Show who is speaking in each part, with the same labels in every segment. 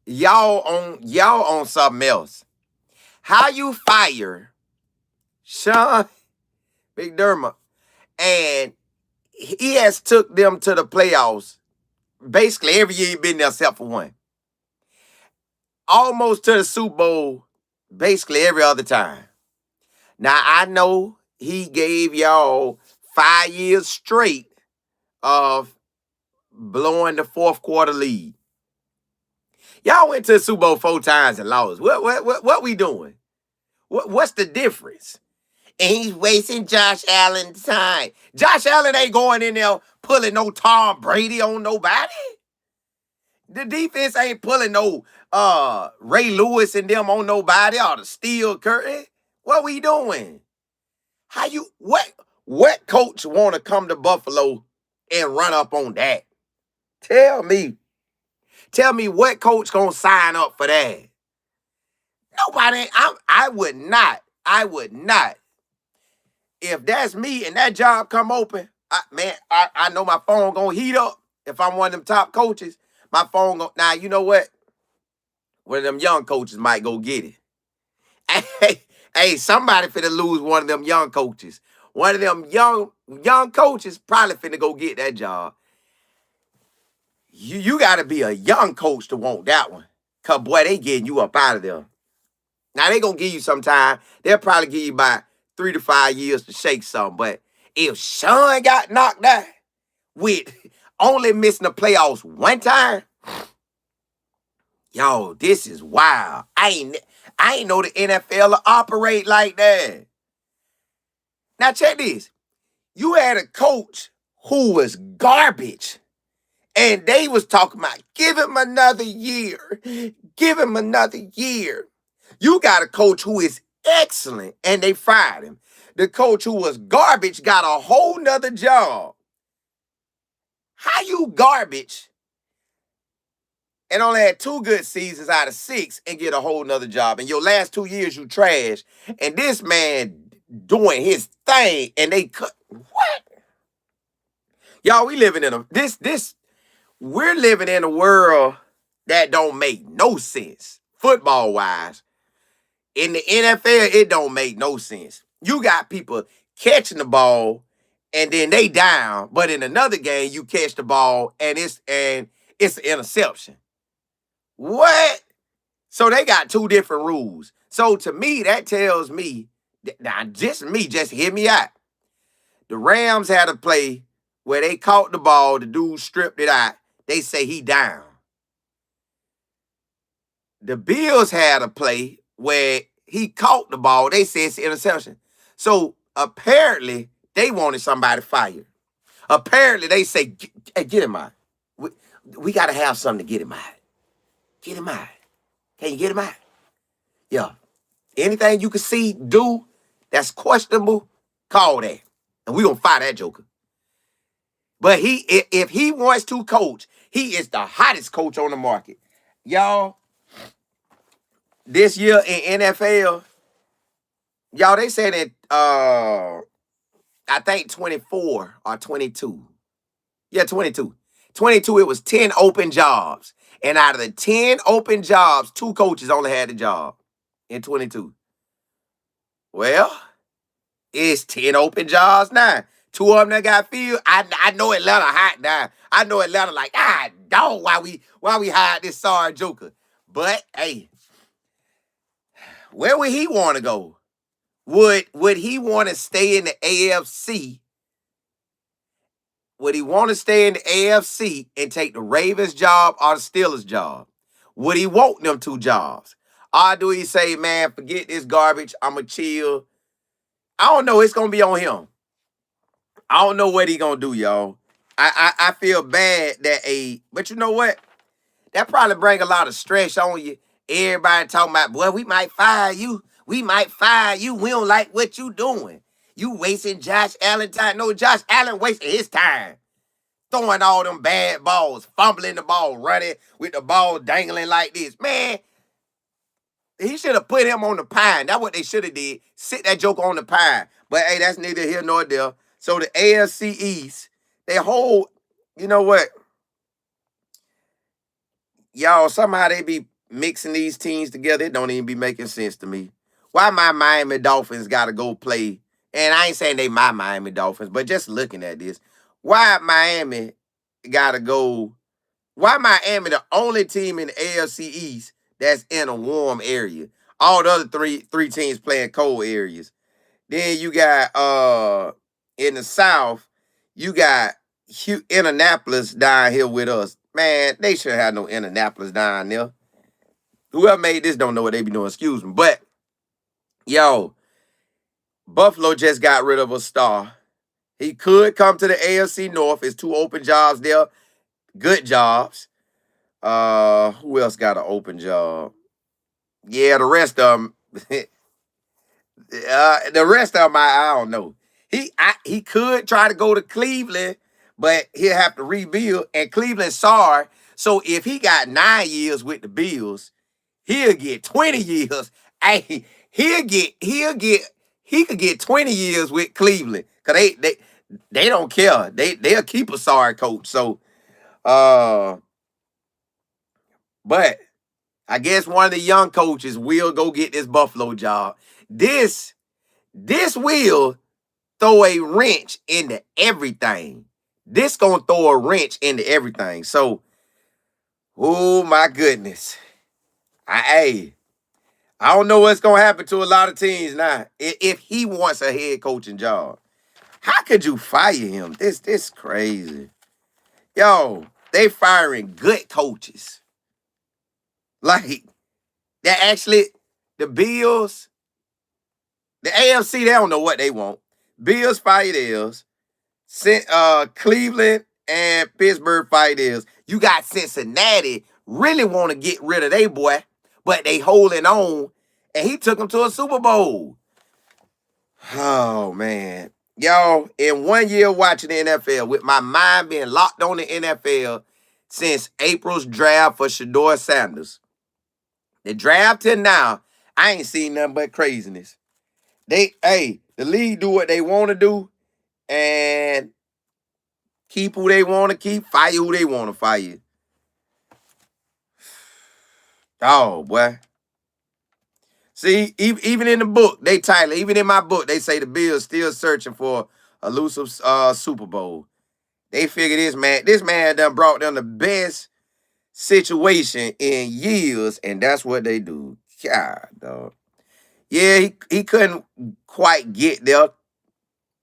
Speaker 1: y'all on something else. How you fire Sean McDermott and he has took them to the playoffs basically every year he been there except for one. Almost to the Super Bowl basically every other time. Now I know he gave y'all 5 years straight of blowing the fourth quarter lead. Y'all went to the Super Bowl 4 times and lost. What we doing? What's the difference? And he's wasting Josh Allen's time. Josh Allen ain't going in there pulling no Tom Brady on nobody. The defense ain't pulling no Ray Lewis and them on nobody or the Steel Curtain. What we doing? How you what coach want to come to Buffalo and run up on that? Tell me. Tell me what coach gonna sign up for that? Nobody. I would not. I would not. If that's me and that job come open, I know my phone gonna heat up. If I'm one of them top coaches, my phone go. Now you know what? One of them young coaches might go get it. Hey, somebody finna lose one of them young coaches. One of them young coaches probably finna go get that job. You gotta be a young coach to want that one. Cause boy, they getting you up out of there. Now they gonna give you some time. They'll probably give you about 3 to 5 years to shake something. But if Sean got knocked out with only missing the playoffs one time, yo, this is wild. I ain't know the NFL will operate like that. Now check this. You had a coach who was garbage. And they was talking about give him another year. Give him another year. You got a coach who is excellent and they fired him. The coach who was garbage got a whole nother job. How you garbage and only had 2 good seasons out of 6 and get a whole nother job? In your last 2 years, you trash. And this man doing his thing and they cut. What? Y'all, we living in we're living in a world that don't make no sense. Football wise. In the NFL, it don't make no sense. You got people catching the ball and then they down, but in another game you catch the ball and it's an interception. What? So they got 2 different rules. So to me, that tells me, now just hear me out. The Rams had a play where they caught the ball, the dude stripped it out. They say he down. The Bills had a play where he caught the ball. They said it's an interception. So apparently they wanted somebody fired. Apparently they say, hey, get him out. We got to have something to get him out. Get him out. Can you get him out? Yeah. Anything you can see, do, that's questionable, call that. And we going to fire that joker. But if he wants to coach, he is the hottest coach on the market. Y'all, this year in NFL, y'all, they said that I think 24 or 22. Yeah, 22. 22, it was 10 open jobs. And out of the 10 open jobs, 2 coaches only had the job in 22. Well, it's 10 open jobs now. 2 of them that got filled. I know Atlanta hot now. I know Atlanta like, dog, why we hired this sorry joker. But hey, where would he want to go? Would he want to stay in the AFC? Would he want to stay in the AFC and take the Ravens job or the Steelers job? Would he want them 2 jobs? Or do he say, man, forget this garbage, I'ma chill? I don't know. It's gonna be on him. I don't know what he gonna do, y'all. I feel bad but you know what? That probably bring a lot of stress on you. Everybody talking about, boy, we might fire you. We might fire you. We don't like what you doing. You wasting Josh Allen time. No, Josh Allen wasting his time. Throwing all them bad balls, fumbling the ball, running with the ball dangling like this. Man, he should have put him on the pine. That's what they should have did. Sit that joker on the pine. But hey, that's neither here nor there. So the AFC East, they hold, you know what? Y'all, somehow they be mixing these teams together, it don't even be making sense to me. Why my Miami Dolphins got to go play? And I ain't saying they my Miami Dolphins, but just looking at this, why Miami got to go? Why Miami the only team in the AFC East that's in a warm area? All the other three teams playing cold areas. Then you got in the South, you got Indianapolis down here with us. Man, they should have no Indianapolis down there. Whoever made this don't know what they be doing, excuse me. But, yo, Buffalo just got rid of a star. He could come to the AFC North. It's 2 open jobs there. Good jobs. Who else got an open job? Yeah, the rest of them. I don't know. He could try to go to Cleveland, but he'll have to rebuild. And Cleveland sorry. So if he got 9 years with the Bills, he'll get 20 years. Hey, he could get 20 years with Cleveland. Cause they don't care. They'll keep a sorry coach. So but I guess one of the young coaches will go get this Buffalo job. This will throw a wrench into everything. This gonna throw a wrench into everything. So, oh my goodness. I don't know what's gonna happen to a lot of teams now. If he wants a head coaching job, how could you fire him? This crazy. Yo, they firing good coaches. Like, that actually, the Bills, the AFC, they don't know what they want. Bills fire theirs. Cleveland and Pittsburgh fire theirs. You got Cincinnati really want to get rid of their boy, but they holding on, and he took them to a Super Bowl. Oh, man. Y'all, in 1 year watching the NFL, with my mind being locked on the NFL since April's draft for Shedeur Sanders, the draft till now, I ain't seen nothing but craziness. The league do what they want to do and keep who they want to keep, fire who they want to fire. Oh, boy. See, even in the book, even in my book, they say the Bills still searching for a elusive Super Bowl. They figure this man done brought them the best situation in years, and that's what they do. God, dog. Yeah, he couldn't quite get there,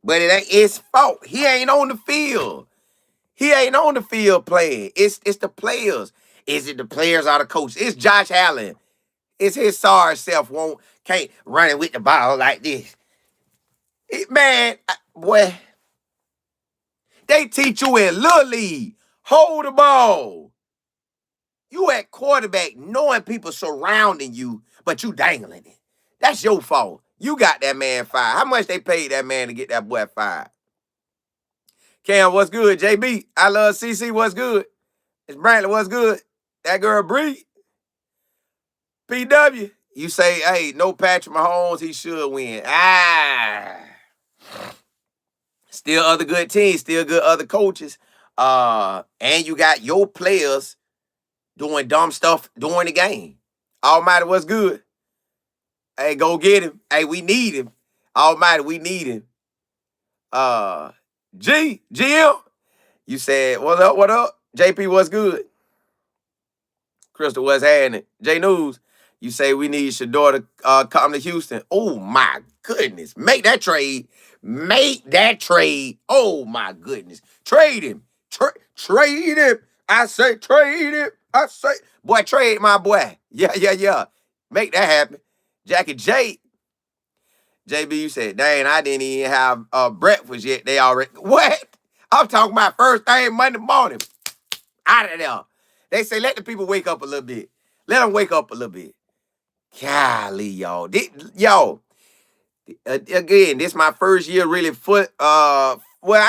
Speaker 1: but it ain't his fault. He ain't on the field. He ain't on the field playing. It's the players. Is it the players or the coach? It's Josh Allen. It's his sorry self can't run it with the ball like this. Boy, they teach you in Little League. Hold the ball. You at quarterback knowing people surrounding you, but you dangling it. That's your fault. You got that man fired. How much they paid that man to get that boy fired? Cam, what's good? JB, I love CC, what's good? It's Brantley, what's good? That girl Bree. PW, you say, hey, no Patrick Mahomes, he should win. Still other good teams, still good other coaches. And you got your players doing dumb stuff during the game. Almighty, what's good? Hey, go get him. Hey, we need him. Almighty, we need him. GM, you said, what up? JP, what's good? Crystal, what's happening? J News, you say we need Shedeur to come to Houston. Oh, my goodness. Make that trade. Oh, my goodness. Trade him. Trade him. I say trade him. Boy, trade my boy. Yeah. Make that happen. Jackie J. JB, you said, dang, I didn't even have breakfast yet. They already, what? I'm talking about first thing Monday morning. Out of there. They say, let the people wake up a little bit. Let them wake up a little bit. Golly, y'all. Again, this is my first year really well, I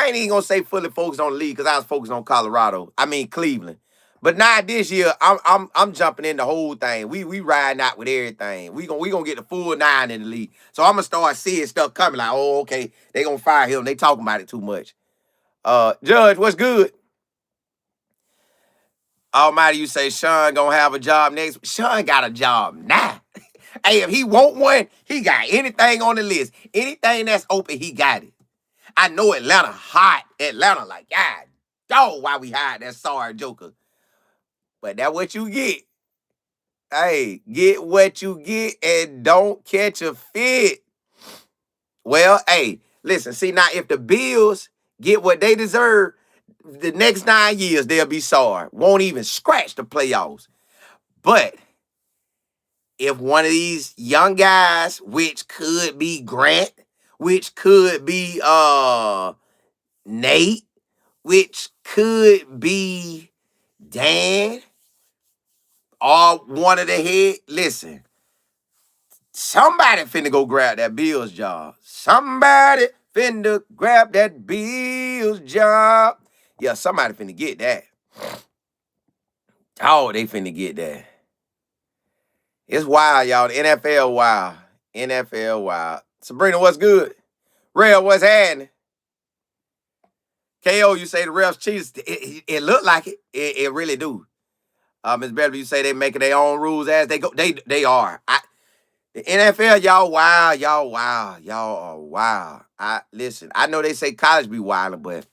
Speaker 1: ain't even going to say fully focused on the league because I was focused on Cleveland. But now this year, I'm jumping in the whole thing. We riding out with everything. We gonna get the full 9 in the league. So I'm gonna start seeing stuff coming like, oh, okay, they gonna fire him. They talking about it too much. Judge, what's good? Almighty, you say Sean gonna have a job next. Sean got a job now. Hey, if he want one, he got anything on the list. Anything that's open, he got it. I know Atlanta hot. Atlanta like, God, dog, why we hired that sorry joker. But that's what you get. Hey, get what you get and don't catch a fit. Well, hey, listen, see now if the Bills get what they deserve, the next 9 years they'll be sorry. Won't even scratch the playoffs. But if one of these young guys, which could be Grant, which could be Nate, which could be Dan, or one of the head, listen, somebody finna go grab that Bills job. Somebody finna grab that Bills job. Yeah, somebody finna get that. Oh, they finna get that. It's wild, y'all. The NFL wild. NFL wild. Sabrina, what's good? Real, what's happening? KO, you say the refs cheats. It look like it. It really do. Ms. Beverly, you say they making their own rules as they go. They are. The NFL, y'all wild. Y'all wild. Y'all are wild. Listen, I know they say college be wild, but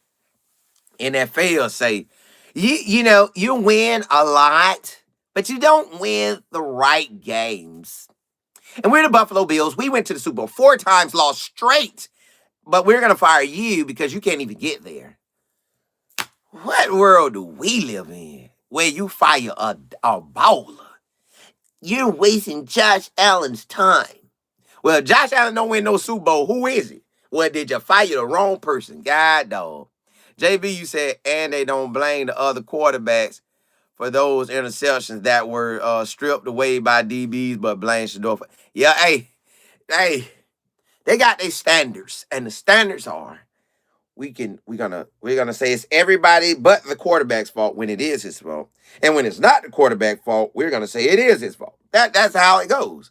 Speaker 1: NFL say, you know, you win a lot, but you don't win the right games. And we're the Buffalo Bills. We went to the Super Bowl 4 times, lost straight. But we're going to fire you because you can't even get there. What world do we live in where you fire a baller? You're wasting Josh Allen's time. Well, Josh Allen don't win no Super Bowl. Who is it? Well, did you fire the wrong person? God, dog. JB, you said, and they don't blame the other quarterbacks for those interceptions that were stripped away by DBs, but blame Shador. Yeah, hey, they got their standards, and the standards are we're gonna say it's everybody but the quarterback's fault when it is his fault, and when it's not the quarterback's fault, we're gonna say it is his fault. That's how it goes.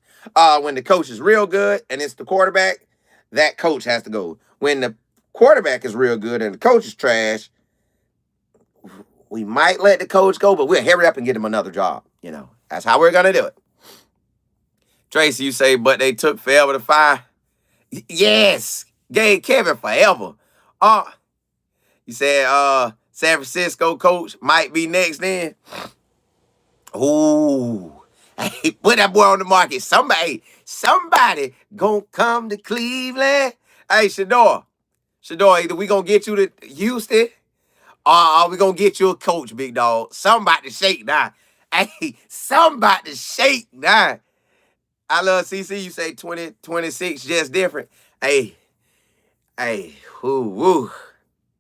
Speaker 1: When the coach is real good and it's the quarterback, that coach has to go. When the quarterback is real good and the coach is trash, we might let the coach go, but we'll hurry up and get him another job. You know, that's how we're gonna do it. Tracy, you say, but they took forever to fire. Yes, gave Kevin forever. You said San Francisco coach might be next then. Ooh. Hey, put that boy on the market. Somebody gonna come to Cleveland. Hey, Shador, either we gonna get you to Houston or are we gonna get you a coach, big dog? Somebody shake now. Hey, somebody shake now. I love CC. You say 2026 just different. Hey, woo.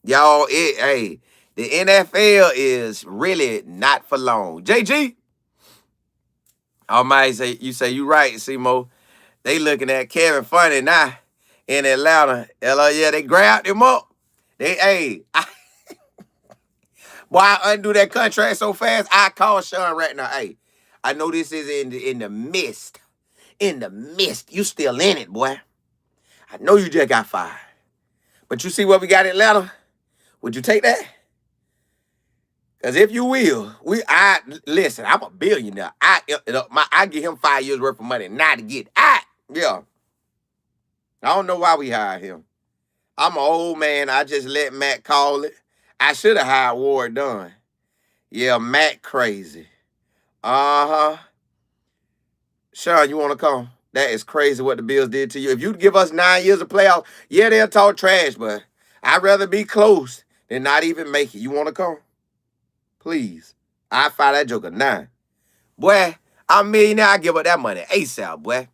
Speaker 1: Y'all, the NFL is really not for long. JG, Almighty, you say you right, Simo. They looking at Kevin Funny now in Atlanta. Yeah, they grabbed him up. Boy, I undo that contract so fast, I call Sean right now. Hey, I know this is in the mist. In the mist. You still in it, boy. I know you just got fired. But you see what we got in Atlanta? Would you take that? Because if you will, listen, I'm a billionaire. I give him 5 years worth of money not to get yeah. I don't know why we hired him. I'm an old man. I just let Matt call it. I should have hired Ward Dunn. Yeah, Matt crazy. Uh-huh. Sean, you want to come? That is crazy what the Bills did to you. If you give us 9 years of playoffs, yeah, they'll talk trash, but I'd rather be close than not even make it. You want to come? Please. I fire that joker 9. Boy, I'm a millionaire. I give up that money ASAP, boy.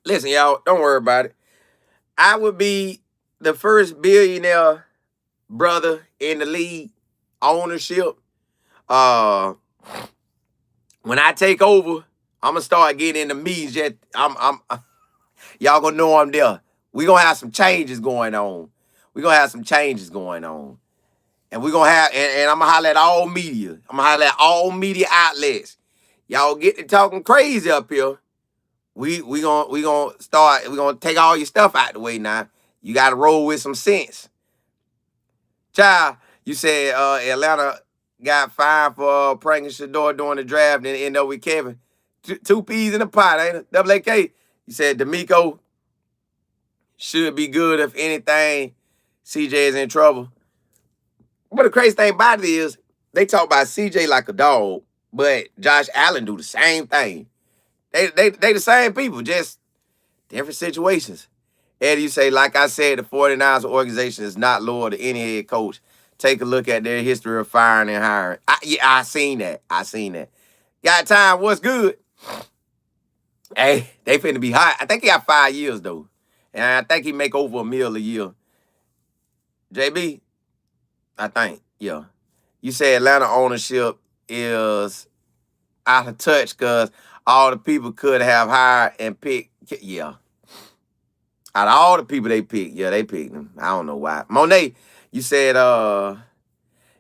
Speaker 1: Listen, y'all, don't worry about it. I would be the first billionaire brother in the league, ownership. When I take over, I'm gonna start getting into meetings. Y'all gonna know I'm there. We gonna have some changes going on. And we're gonna have, and I'm gonna holler at all media. I'm gonna holler at all media outlets. Y'all get to talking crazy up here. We gonna take all your stuff out the way now. You gotta roll with some sense. Child, you said Atlanta got fined for pranking Shador during the draft and end up with Kevin. Two peas in a pot, ain't it? Double AK. You said D'Amico should be good if anything. CJ is in trouble. But the crazy thing about it is, they talk about CJ like a dog, but Josh Allen do the same thing. They the same people, just different situations. Eddie, you say, like I said, the 49ers organization is not loyal to any head coach. Take a look at their history of firing and hiring. I seen that. I seen that. Got time, what's good? Hey, they finna be hot. I think he got 5 years, though. And I think he make over $1 million a year. JB, I think, yeah. You say Atlanta ownership is out of touch because all the people could have hired and picked. Yeah. Out of all the people they picked, yeah, they picked him. I don't know why. Monet, you said,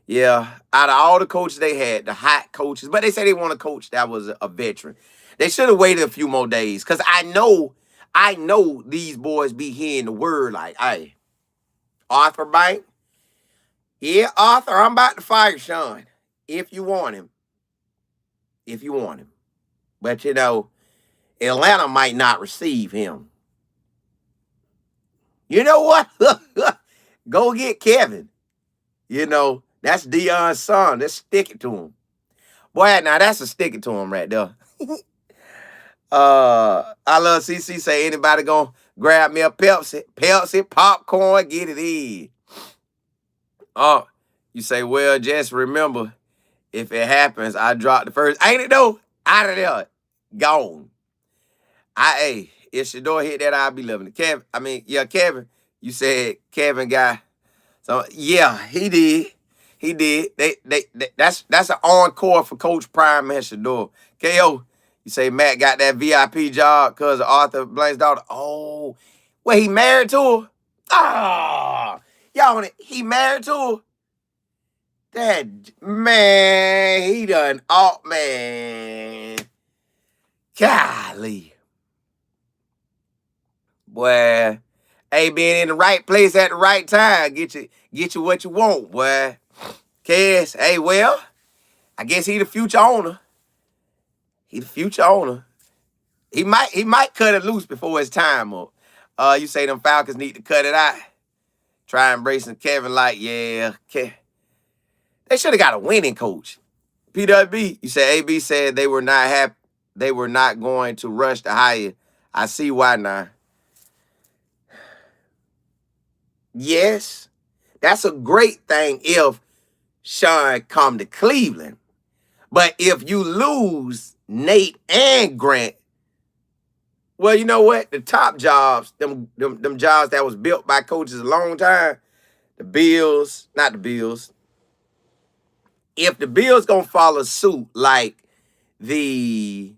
Speaker 1: yeah, out of all the coaches they had, the hot coaches, but they say they want a coach that was a veteran. They should have waited a few more days because I know these boys be hearing the word like, hey, Arthur Bank, yeah, Arthur, I'm about to fire Sean if you want him. If you want him. But, you know, Atlanta might not receive him. You know what? Go get Kevin. You know, that's Deion's son. Let's stick it to him. Boy, now that's a stick it to him right there. I love CC say anybody gonna grab me a Pepsi, popcorn, get it in. Oh, you say, well, just remember, if it happens, I drop the first. Ain't it though? Out of there. Gone. If Shador hit that, I'll be loving it. Kevin, you said Kevin got. So yeah, he did. He did. That's an encore for Coach Prime and Shador. KO, you say Matt got that VIP job because of Arthur Blank's daughter. Oh, well, he married to her? Ah, y'all, he married to her? That, man, he done, oh, man. Golly. Boy, hey, being in the right place at the right time, get you what you want, boy. Cass, hey, well, I guess he the future owner. He the future owner. He might cut it loose before his time up. You say them Falcons need to cut it out. Try embracing Kevin like, yeah, they should have got a winning coach. PWB, you say AB said they were not happy. They were not going to rush to hire. I see why now. Yes, that's a great thing if Sean come to Cleveland. But if you lose Nate and Grant, well, you know what? The top jobs, them jobs that was built by coaches a long time, the Bills, not the Bills. If the Bills gonna follow suit like the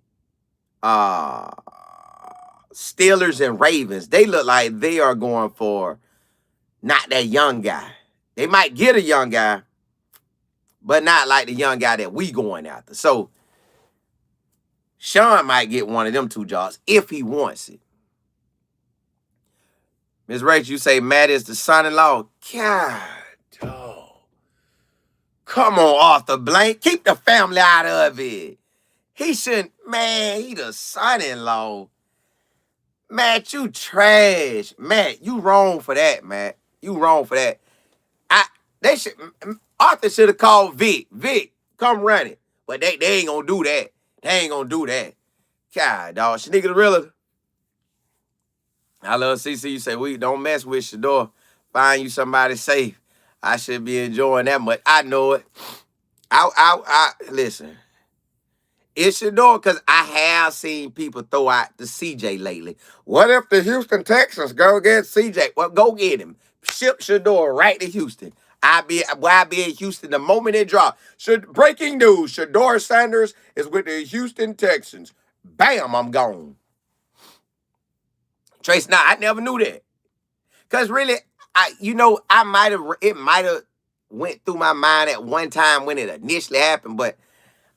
Speaker 1: Steelers and Ravens, they look like they are going for not that young guy. They might get a young guy, but not like the young guy that we going after. So Sean might get one of them two jobs if he wants it. Ms. Rachel, you say Matt is the son-in-law. God, oh. Come on, Arthur Blank. Keep the family out of it. He shouldn't, man, he the son-in-law. Matt, you trash. Matt, you wrong for that, Matt. You wrong for that. Arthur should have called Vic. Vic, come run it. But they ain't gonna do that. They ain't gonna do that. God, dog. Sneaker the realtor. I love CC. You say, we don't mess with Shador. Find you somebody safe. I should be enjoying that much. I know it. Listen. It's Shador because I have seen people throw out the CJ lately. What if the Houston Texans go get CJ? Well, go get him. Ship Shador right to Houston. I'll be in Houston the moment it drops. Breaking news, Shador Sanders is with the Houston Texans. Bam, I'm gone. Trace, I never knew that. Because really, it might have went through my mind at one time when it initially happened, but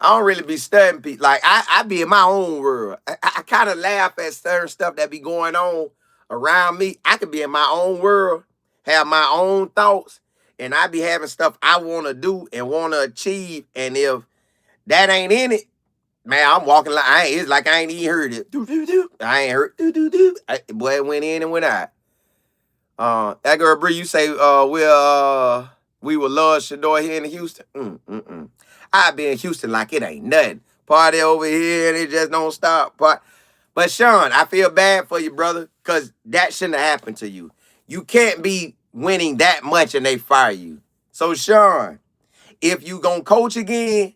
Speaker 1: I don't really be studying people. Like, I be in my own world. I kind of laugh at certain stuff that be going on around me. I could be in my own world, have my own thoughts, and I be having stuff I want to do and want to achieve, and if that ain't in it, man, I'm walking like it's like I ain't even heard it. Do do do. I ain't heard do do do. Boy, it went in and went out. That girl Bree, you say we will love Shador here in Houston. I be in Houston like it ain't nothing. Party over here and it just don't stop. But Sean, I feel bad for you, brother, because that shouldn't have happened to you. You can't be winning that much and they fire you. So Sean, if you gonna coach again,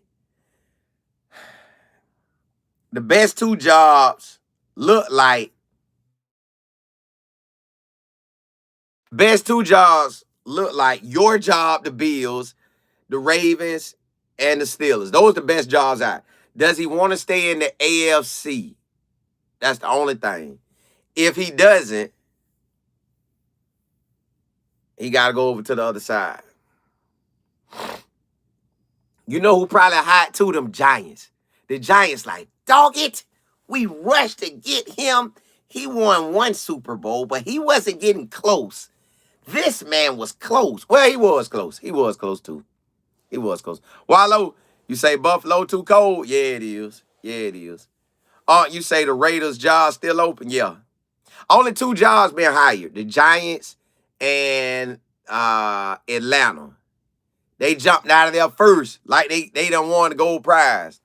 Speaker 1: the best two jobs look like your job, the Bills, the Ravens, and the Steelers. Those are the best jobs out. Does he want to stay in the AFC? That's the only thing. If he doesn't, he got to go over to the other side. You know who probably hot too? Them Giants. The Giants like, dog it, we rushed to get him. He won one Super Bowl, but he wasn't getting close. This man was close. Well, he was close. He was close too. He was close. Wallow, you say Buffalo too cold? Yeah, it is. Yeah, it is. You say the Raiders' job still open? Yeah. Only two jobs being hired. The Giants and Atlanta. They jumped out of there first. Like they done won the gold prize.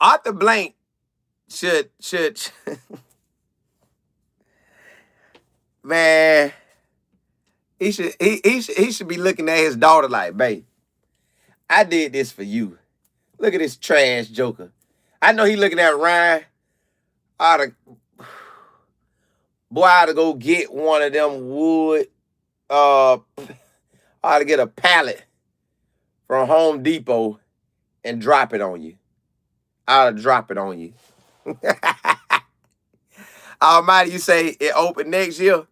Speaker 1: Arthur Blank should man, he should be looking at his daughter like, babe, I did this for you. Look at this trash joker. I know he looking at Ryan. Boy, I ought to go get one of them wood. I ought to get a pallet from Home Depot and drop it on you. I ought to drop it on you. Almighty, you say it open next year?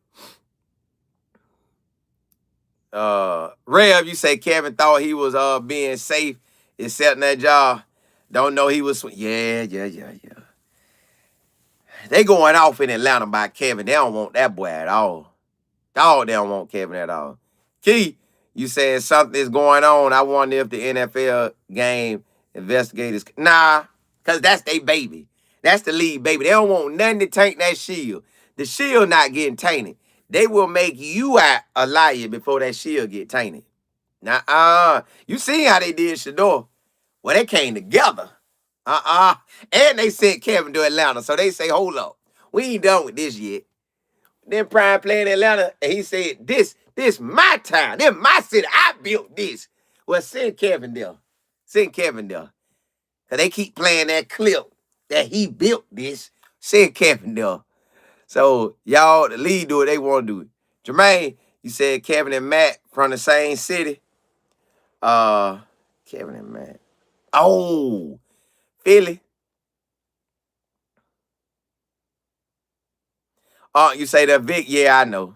Speaker 1: Rev, you say Kevin thought he was being safe accepting that job. Don't know he was. Yeah. They going off in Atlanta by Kevin. They don't want that boy at all. Dog, they don't want Kevin at all. Key, you said something's going on. I wonder if the NFL game investigators. Nah, because that's their baby. That's the league baby. They don't want nothing to taint that shield. The shield not getting tainted. They will make you out a liar before that shield get tainted. You see how they did Shador? Well, they came together. And they sent Kevin to Atlanta. So they say, hold up. We ain't done with this yet. Then Prime playing Atlanta, and he said, this my town. This my city. I built this. Well, send Kevin there. Send Kevin there. Because they keep playing that clip that he built this. Send Kevin there. So, y'all, the league do what they want to do. Jermaine, you said Kevin and Matt from the same city. Kevin and Matt. Oh, Philly. You say that Vic? Yeah, I know.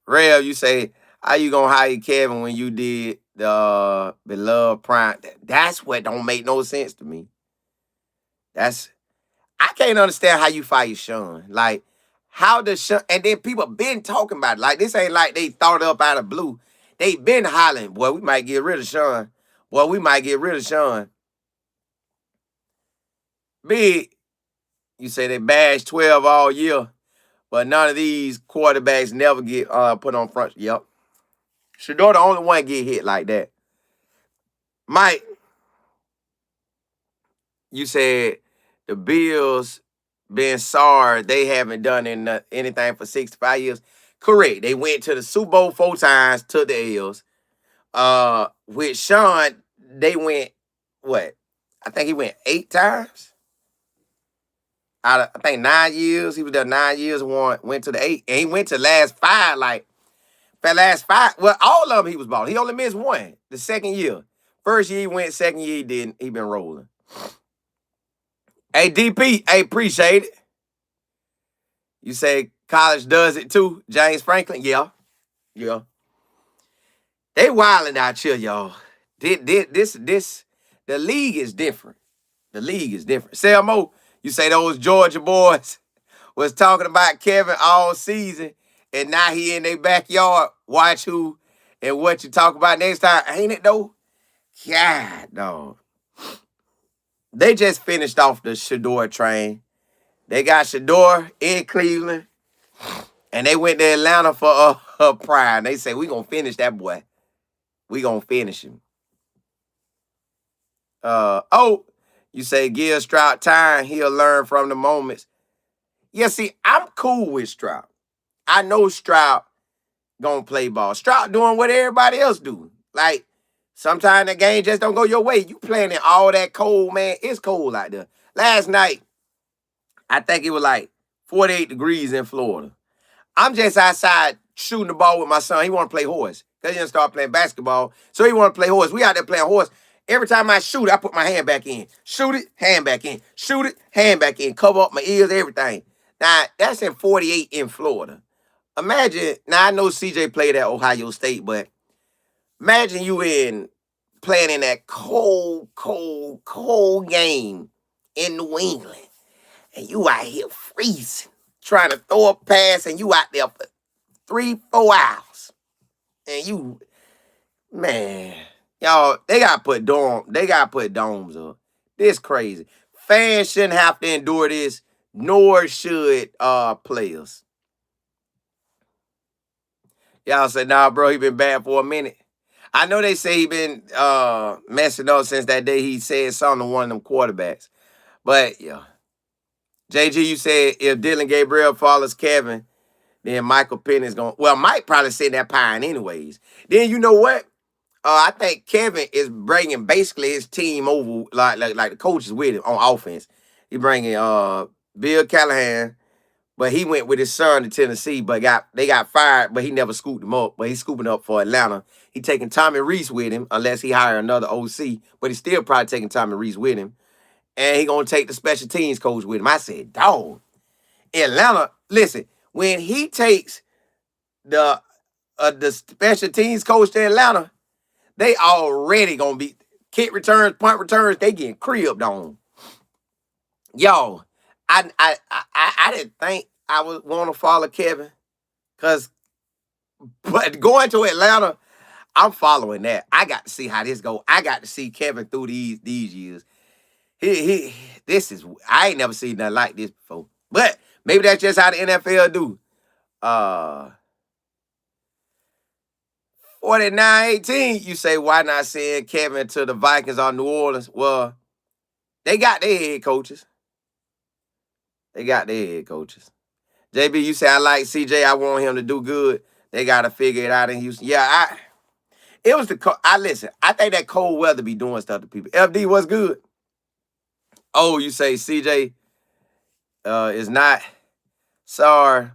Speaker 1: Rev, you say, how you gonna hire Kevin when you did the beloved Prime? That's what don't make no sense to me. I can't understand how you fire Sean. Like, how does Sean, and then people been talking about it. Like, this ain't like they thought up out of blue. They been hollering, boy, we might get rid of Sean. Big, you say they bash 12 all year, but none of these quarterbacks never get put on front. Yep. Shador the only one get hit like that. Mike, you said the Bills been sorry they haven't done anything for 65 years. Correct. They went to the Super Bowl 4 times, took the L's. With Sean, they went, what? I think he went 8 times. Out of, I think 9 years. He was there 9 years, went to the 8. And he went to last 5, well, all of them he was balling. He only missed 1, the second year. First year he went, second year he didn't. He been rolling. Hey, DP, I appreciate it. You say college does it too, James Franklin? Yeah. They wilding out here, y'all. The league is different. Selmo, you say those Georgia boys was talking about Kevin all season, and now he in their backyard. Watch who and what you talk about next time. Ain't it though? God, dog. They just finished off the Shador train. They got Shador in Cleveland, and they went to Atlanta for a pride. They say, we going to finish that boy. We going to finish him. You say give Stroud time. He'll learn from the moments. Yeah, see, I'm cool with Stroud. I know Stroud going to play ball. Stroud doing what everybody else do. Like, sometimes the game just don't go your way. You playing in all that cold, man. It's cold out there. Last night, I think it was like 48 degrees in Florida. I'm just outside shooting the ball with my son. He want to play horse because he didn't start playing basketball. So he want to play horse. We out there playing horse. Every time I shoot, I put my hand back in. Shoot it, hand back in. Shoot it, hand back in. Cover up my ears, everything. Now, that's in 48 in Florida. Imagine, now I know CJ played at Ohio State, but imagine you playing in that cold, cold, cold game in New England. And you out here freezing, trying to throw a pass, and you out there for 3-4 hours. And you, man, y'all, they gotta put domes up. This crazy. Fans shouldn't have to endure this, nor should players. Y'all say, nah, bro, he been bad for a minute. I know they say he been messing up since that day he said something to one of them quarterbacks. But, yeah. JG, you said if Dylan Gabriel follows Kevin, then Michael Penny's going to... Well, Mike probably said that pine anyways. Then you know what? I think Kevin is bringing basically his team over, like the coaches with him on offense. He bringing Bill Callahan, but he went with his son to Tennessee, but they got fired, but he never scooped him up. But he's scooping up for Atlanta. He taking Tommy Reese with him, unless he hire another OC. But he's still probably taking Tommy Reese with him. And he gonna take the special teams coach with him. I said, dog, Atlanta, listen, when he takes the special teams coach to Atlanta, they already gonna be kick returns, punt returns, they getting cribbed on. Yo, I didn't think I would want to follow Kevin, but going to Atlanta, I'm following that. I got to see how this go. I got to see Kevin through these years. I ain't never seen nothing like this before. But maybe that's just how the NFL do. 49-18, you say, why not send Kevin to the Vikings or New Orleans? Well, they got their head coaches. JB, you say, I like CJ. I want him to do good. They got to figure it out in Houston. Yeah, listen, I think that cold weather be doing stuff to people. FD, what's good? Oh, you say CJ is not. Sorry,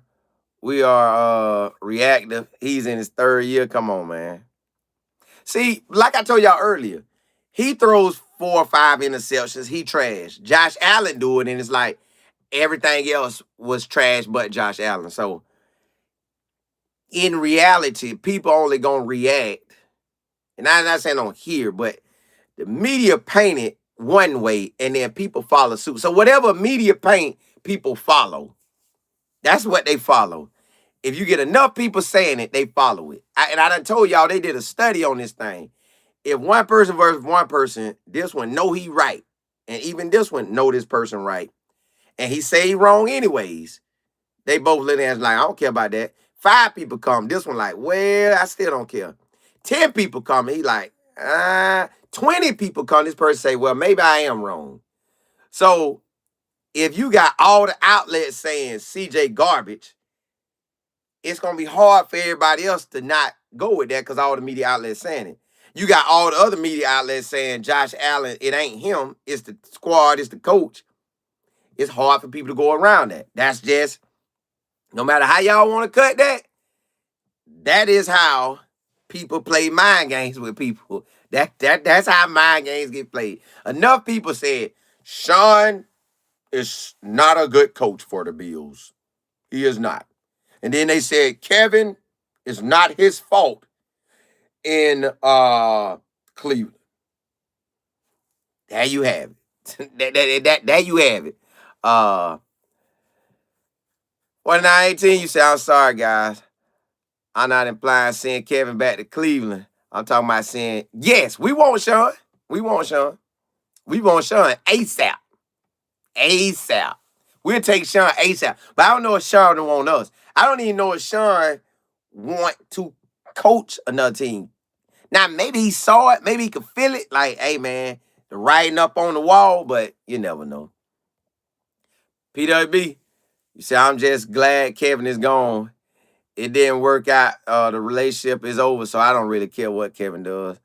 Speaker 1: we are reactive. He's in his third year. Come on, man. See, like I told y'all earlier, he throws 4 or 5 interceptions. He trash. Josh Allen do it, and it's like everything else was trash but Josh Allen. So, in reality, people only gonna react. And I'm not saying on here, but the media paint it one way, and then people follow suit. So whatever media paint, people follow. That's what they follow. If you get enough people saying it, they follow it. And I done told y'all they did a study on this thing. If one person versus one person, this one know he right. And even this one know this person right. And he say he wrong anyways. They both look at it like, I don't care about that. 5 people come. This one like, well, I still don't care. 10 people come. He like, 20 people come. This person say, well, maybe I am wrong. So if you got all the outlets saying CJ garbage, it's going to be hard for everybody else to not go with that because all the media outlets saying it. You got all the other media outlets saying Josh Allen, it ain't him. It's the squad. It's the coach. It's hard for people to go around that. That's just, no matter how y'all want to cut that, that is how people play mind games with people. That's how mind games get played. Enough people said, Sean is not a good coach for the Bills. He is not. And then they said, Kevin is not his fault in Cleveland. There you have it. There you have it. 49-18, you say, I'm sorry, guys. I'm not implying send Kevin back to Cleveland. I'm talking about saying, yes, we want Sean. We want Sean. We want Sean ASAP. ASAP. We'll take Sean ASAP. But I don't know if Sean don't want us. I don't even know if Sean want to coach another team. Now, maybe he saw it. Maybe he could feel it. Like, hey, man, the writing up on the wall. But you never know. PWB, you say, I'm just glad Kevin is gone. It didn't work out. The relationship is over, so I don't really care what Kevin does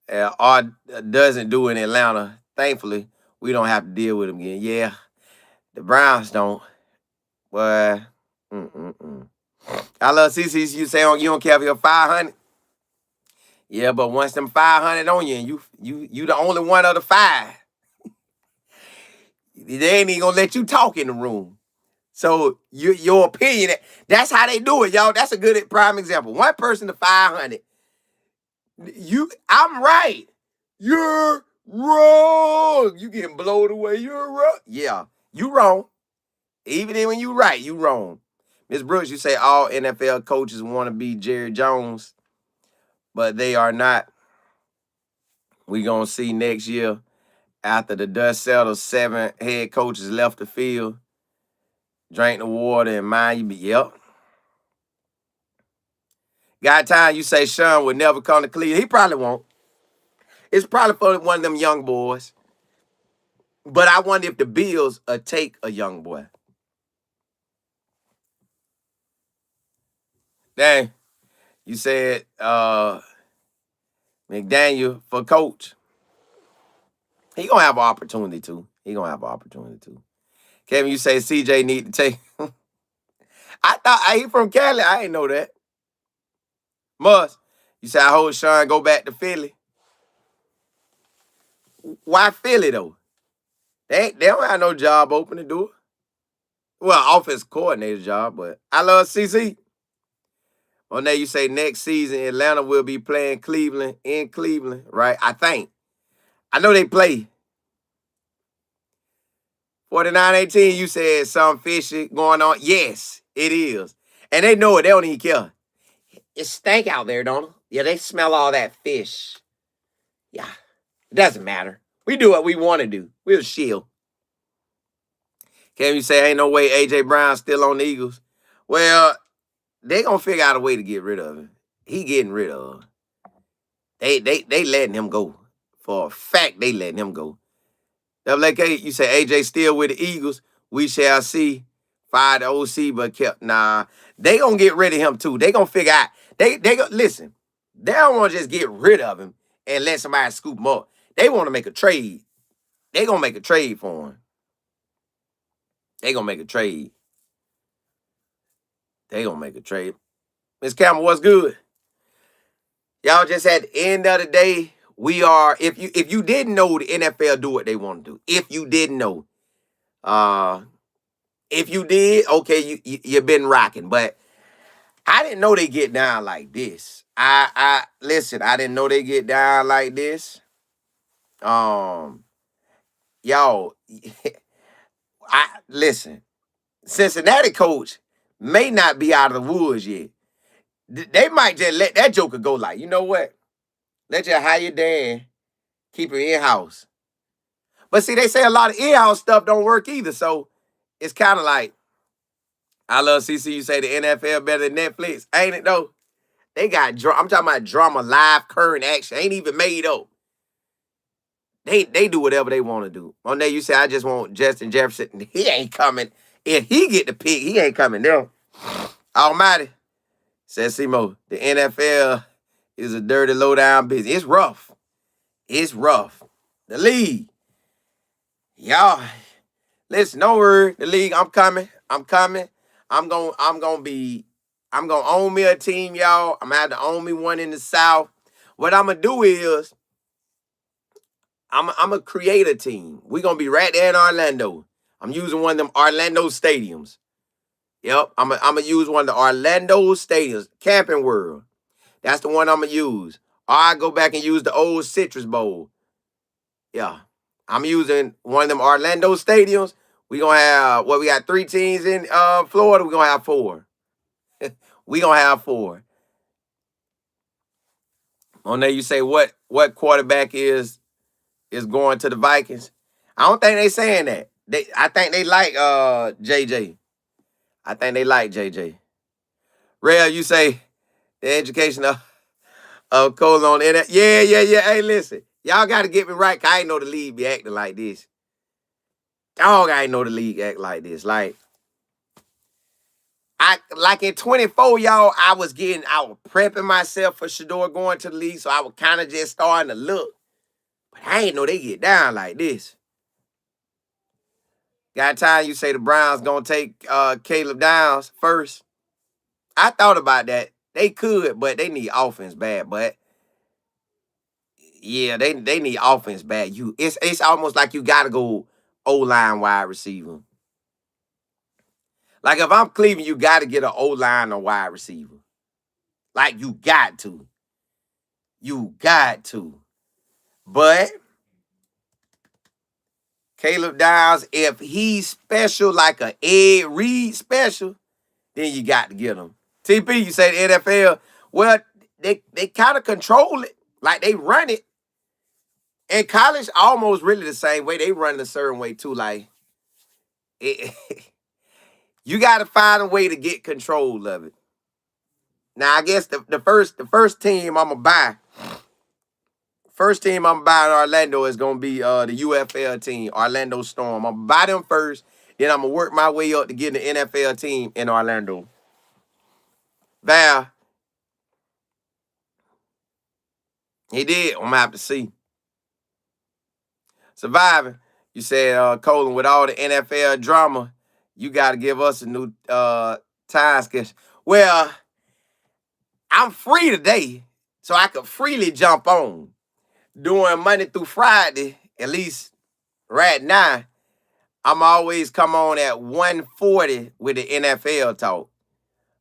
Speaker 1: or doesn't do in Atlanta. Thankfully, we don't have to deal with him again. Yeah, the Browns don't. But I love CC. You say you don't care if you're 500. Yeah, but once them 500 on you, and you the only one of the five, they ain't even gonna let you talk in the room. So your opinion, that's how they do it, y'all. That's a good prime example. One person to 500. I'm right. You're wrong. You getting blown away. You're wrong. Yeah, you wrong. Even when you right, you wrong. Ms. Brooks, you say all NFL coaches want to be Jerry Jones, but they are not. We gonna see next year after the dust settles, 7 head coaches left the field. Drink the water and mind you be, yep. Got time, you say Sean would never come to Cleveland. He probably won't. It's probably for one of them young boys. But I wonder if the Bills take a young boy. Dang, you said McDaniel for coach. He gonna have an opportunity too. Kevin, you say CJ need to take. I thought he from Cali. I ain't know that. Must. You say I hope Sean go back to Philly. Why Philly though? They don't have no job open to do it. Well, offense coordinator job, but I love CC. On there you say next season Atlanta will be playing Cleveland in Cleveland, right? I think. I know they play. 49-18, you said something fishy going on. Yes, it is. And they know it. They don't even care. It stank out there, don't it? Yeah, they smell all that fish. Yeah, it doesn't matter. We do what we want to do. We'll shield. Can you say ain't no way A.J. Brown's still on the Eagles? Well, they going to figure out a way to get rid of him. He getting rid of him. They letting him go. For a fact, they letting him go. WK, you say AJ still with the Eagles. We shall see. Fired the OC, but kept. Nah, they gonna get rid of him too. They gonna figure out. They go listen. They don't want to just get rid of him and let somebody scoop him up. They want to make a trade. They gonna make a trade for him. They gonna make a trade. Miss Campbell, what's good? Y'all just at the end of the day, we are. If you didn't know, the NFL do what they want to do. If you didn't know, if you did, okay, you've been rocking. But I didn't know they get down like this. I listen. I didn't know they get down like this. Y'all, I listen. Cincinnati coach may not be out of the woods yet. They might just let that joker go. Like, you know what? Let you hire Dan, keep him in house. But see, they say a lot of in-house stuff don't work either. So it's kind of like, I love CC. You say the NFL better than Netflix, ain't it though? They got I'm talking about drama, live, current action. Ain't even made up. They do whatever they want to do. On there, you say I just want Justin Jefferson. He ain't coming. If he get the pick, he ain't coming there. Almighty says Simo, the NFL is a dirty, low down business. It's rough. The league, y'all. Listen, don't worry. The league, I'm coming. I'm gonna own me a team, y'all. I'm gonna have to own me one in the South. What I'm gonna do is I'm gonna create a team. We're gonna be right there in Orlando. I'm using one of them Orlando stadiums. Yep, I'm gonna use one of the Orlando stadiums, Camping World. That's the one I'm gonna use. Or I go back and use the old Citrus Bowl. Yeah, I'm using one of them Orlando stadiums. We gonna have we got 3 teams in Florida. We gonna have 4. We gonna have 4. On there, you say what quarterback is going to the Vikings? I don't think they saying that. I think they like JJ. I think they like JJ. Real, you say the education of Cole on the internet. Yeah. Hey, listen, y'all got to get me right. 'Cause I ain't know the league be acting like this. Dog, I ain't know the league act like this. Like in 24, y'all, I was prepping myself for Shador going to the league, so I was kind of just starting to look. But I ain't know they get down like this. Got time you say the Browns gonna take Caleb Downs first. I thought about that. They could, but they need offense bad. But yeah, they need offense bad. It's almost like you gotta go O-line wide receiver. Like if I'm Cleveland, you gotta get an O-line or wide receiver. Like you got to. You got to. But Caleb Downs, if he's special like a Ed Reed special, then you got to get him. TP, you say the NFL, well, they kind of control it. Like they run it. In college, almost really the same way. They run it a certain way too. Like you got to find a way to get control of it. Now, I guess the first team I'm gonna buy. First team I'm buying in Orlando is gonna be the UFL team, Orlando Storm. I'm gonna buy them first, then I'm gonna work my way up to get the NFL team in Orlando. Val, he did. I'm gonna have to see. Surviving. You said, Colin, with all the NFL drama, you got to give us a new time schedule. Well, I'm free today, so I could freely jump on. Doing Monday through Friday, at least right now, I'm always come on at 1:40 with the NFL talk.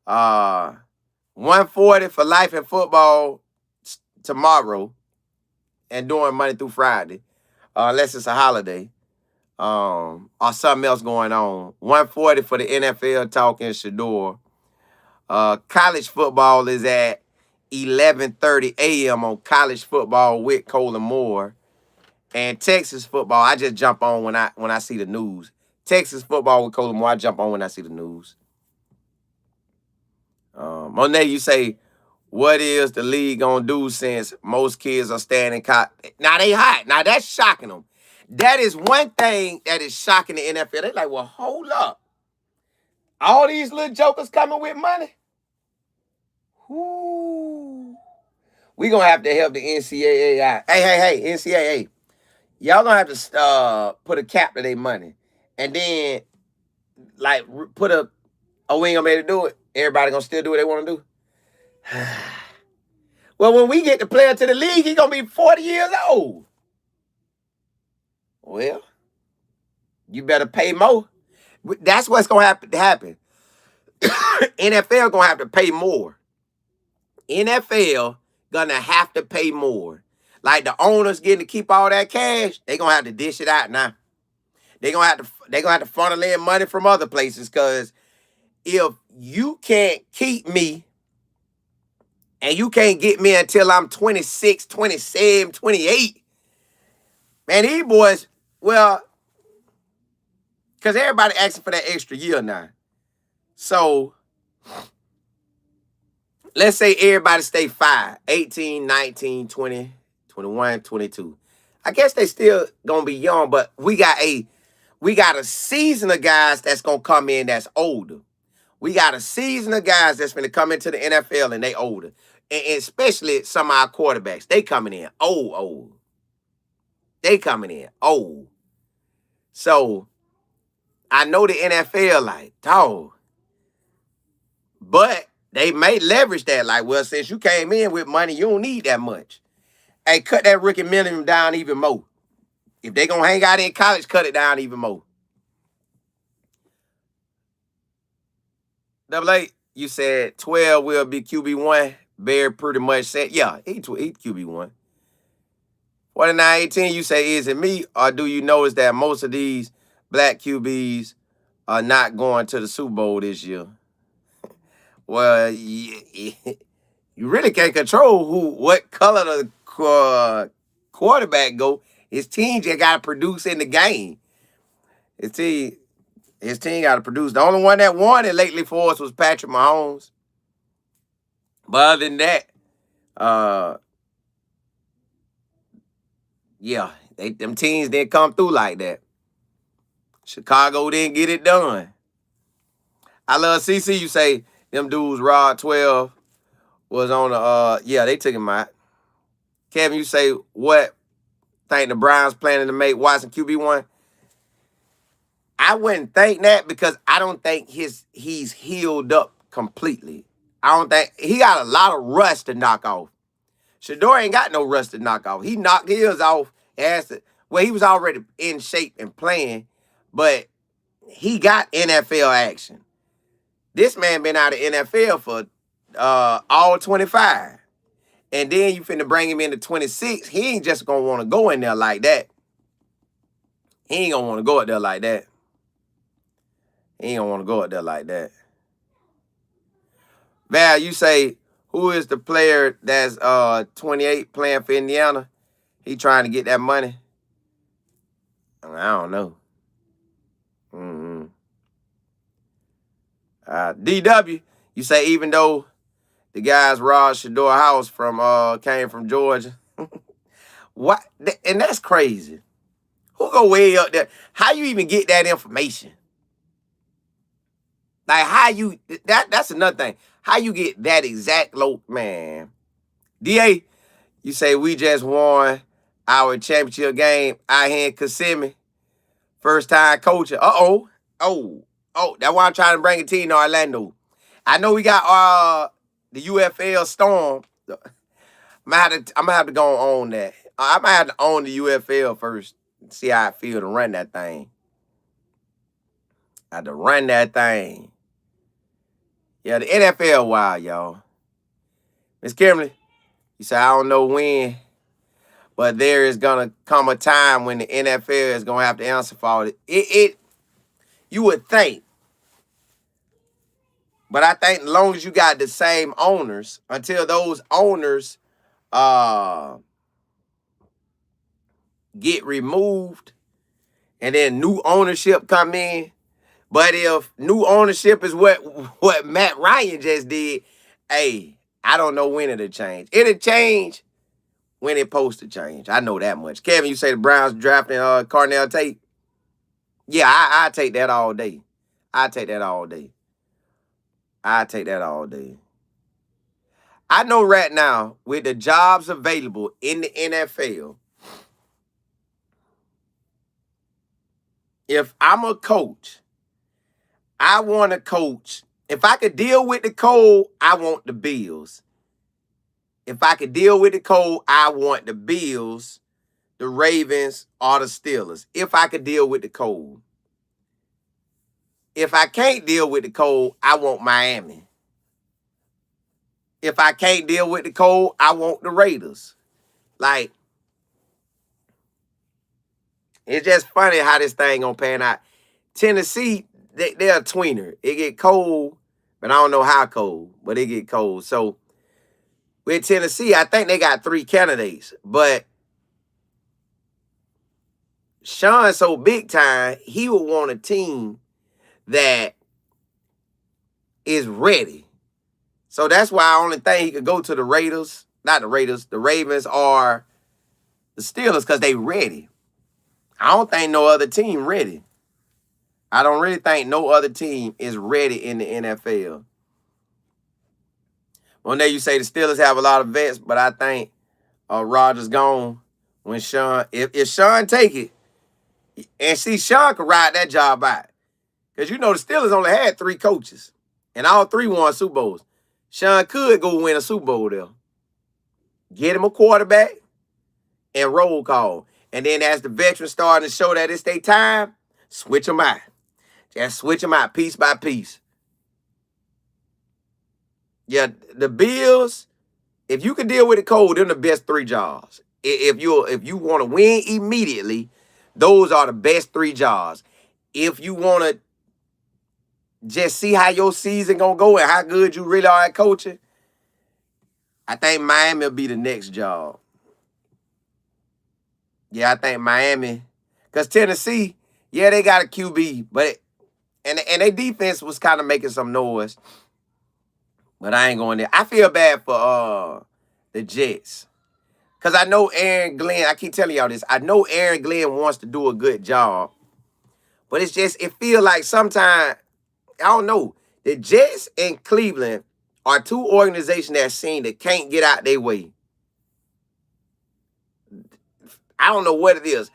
Speaker 1: 1:40 for Life and Football tomorrow, and doing Monday through Friday, unless it's a holiday. Or something else going on. 1:40 for the NFL talk in Shador. College football is at 11:30 a.m. on College Football with Colin Moore. And Texas football, I just jump on when I see the news. Texas football with Colin Moore, I jump on when I see the news. Monet, you say, what is the league gonna do since most kids are staying in college? Now they hot. Now that's shocking them. That is one thing that is shocking the NFL. They're like, well, hold up. All these little jokers coming with money? Ooh. We gonna have to help the NCAA out. Hey, NCAA. Y'all gonna have to put a cap to their money. And then, like, put we ain't gonna be able to do it. Everybody gonna still do what they want to do. Well, when we get the player to the league, he gonna be 40 years old. Well, you better pay more. That's what's gonna have to happen. NFL gonna have to pay more. NFL gonna have to pay more. Like the owners getting to keep all that cash, they gonna have to dish it out now. They gonna have to funnel in money from other places, because if you can't keep me and you can't get me until I'm 26, 27, 28, man, these boys, well, because everybody asking for that extra year now. So let's say everybody stay 5, 18, 19, 20, 21, 22. I guess they still gonna be young, but we got a season of guys that's gonna come in that's older. We got a season of guys that's gonna come into the NFL and they older. And especially some of our quarterbacks. They coming in old. They coming in old. So I know the NFL like, dog. But they may leverage that. Like, well, since you came in with money, you don't need that much. Hey, cut that rookie minimum down even more. If they gonna hang out in college, cut it down even more. Double A, you said 12 will be QB1. Bear pretty much said, yeah, he QB1. 49-18, you say, is it me, or do you notice that most of these black QBs are not going to the Super Bowl this year. Well, you really can't control what color the quarterback go. His team just got to produce in the game. His team got to produce. The only one that won it lately for us was Patrick Mahomes. But other than that, yeah, them teams didn't come through like that. Chicago didn't get it done. I love CC. You say them dudes Rod 12 was on the yeah, they took him out. Kevin, you say what? Think the Browns planning to make Watson QB1? I wouldn't think that because I don't think he's healed up completely. I don't think he got a lot of rust to knock off. Shador ain't got no rust to knock off. He knocked his off he was already in shape and playing, but he got NFL action. This man been out of NFL for all 25. And then you finna bring him into 26. He ain't just gonna want to go in there like that. He ain't gonna want to go out there like that. He ain't gonna want to go out there like that. Val, you say, who is the player that's 28 playing for Indiana? He trying to get that money? I don't know. DW, you say even though the guys Rod Shador House came from Georgia. What? And that's crazy. Who go way up there? How you even get that information? Like that's another thing. How you get that exact man? DA, you say we just won our championship game out here in Kissimmee. First time coaching. Oh, that's why I'm trying to bring a team to Orlando. I know we got the UFL Storm. I'm gonna have to go on that. I might have to own the UFL first and see how I feel to run that thing. I had to run that thing. Yeah, the NFL wild, y'all. Miss Kimberly, you say, I don't know when, but there is going to come a time when the NFL is going to have to answer for all it. You would think. But I think as long as you got the same owners, until those owners get removed and then new ownership come in. But if new ownership is what Matt Ryan just did, hey, I don't know when it'll change. It'll change when it's supposed to change. I know that much. Kevin, you say the Browns drafting Cornell Tate? Yeah, I take that all day. I take that all day. I know right now, with the jobs available in the NFL, if I'm a coach, I want to coach. If I could deal with the cold, I want the Bills. If I could deal with the cold, I want the Bills, the Ravens, or the Steelers. If I could deal with the cold. If I can't deal with the cold, I want Miami. If I can't deal with the cold, I want the Raiders. Like, it's just funny how this thing gonna pan out. Tennessee, they're a tweener. It get cold, but I don't know how cold, but it get cold. So with Tennessee, I think they got 3 candidates, but Sean's so big time, he would want a team that is ready. So that's why I only think he could go to the Raiders, not the Raiders, the Ravens or the Steelers, because they ready. I don't think no other team ready. I don't really think no other team is ready in the NFL. One day you say the Steelers have a lot of vets, but I think Rodgers gone when Sean, if Sean take it, and see, Sean could ride that job out. Because you know the Steelers only had 3 coaches, and all 3 won Super Bowls. Sean could go win a Super Bowl there. Get him a quarterback and roll call. And then as the veterans starting to show that it's their time, switch them out. Just switch them out piece by piece. Yeah, the Bills, if you can deal with the cold, they're the best 3 jobs. If you want to win immediately, those are the best 3 jobs. if you want to just see how your season gonna go and how good you really are at coaching, I think Miami will be the next job. Yeah, I think Miami, because Tennessee, yeah, they got a QB, but and their defense was kind of making some noise, but I ain't going there. I feel bad for the Jets. Because I know Aaron Glenn, I keep telling y'all this, I know Aaron Glenn wants to do a good job, but it's just, it feel like sometimes, I don't know, the Jets and Cleveland are two organizations that seem that can't get out their way. I don't know what it is.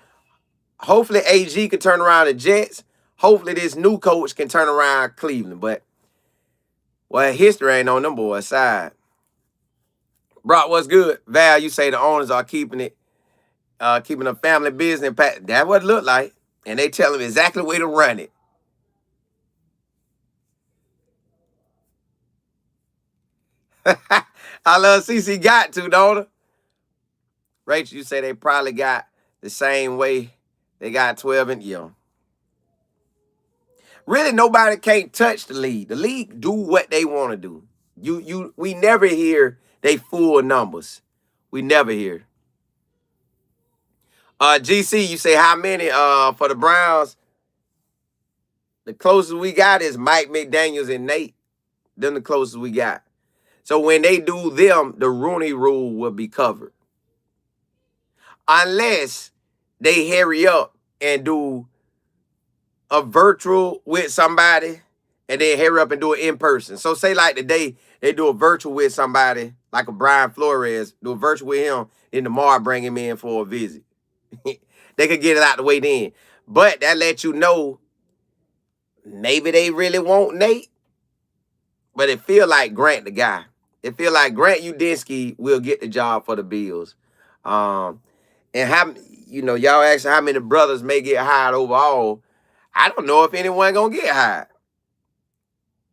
Speaker 1: Hopefully AG can turn around the Jets. Hopefully this new coach can turn around Cleveland. But, well, history ain't on them boys' side. Brock, what's good? Val, you say the owners are keeping a family business. That's what it look like. And they tell them exactly the way to run it. I love CC got to, don't her? Rachel, you say they probably got the same way they got 12 and Really, nobody can't touch the league. The league do what they want to do. We never hear they full numbers. We never hear. GC, you say how many for the Browns? The closest we got is Mike McDaniels and Nate. Them the closest we got. So when they do them, the Rooney Rule will be covered. Unless they hurry up and do a virtual with somebody and then hurry up and do it in person. So say like today, they do a virtual with somebody, like a Brian Flores, do a virtual with him, then tomorrow bring him in for a visit. They could get it out the way then. But that lets you know maybe they really want Nate, but it feel like Grant the guy. It feel like Grant Udinski will get the job for the Bills. And how, y'all asking how many brothers may get hired overall. I don't know if anyone gonna get hired.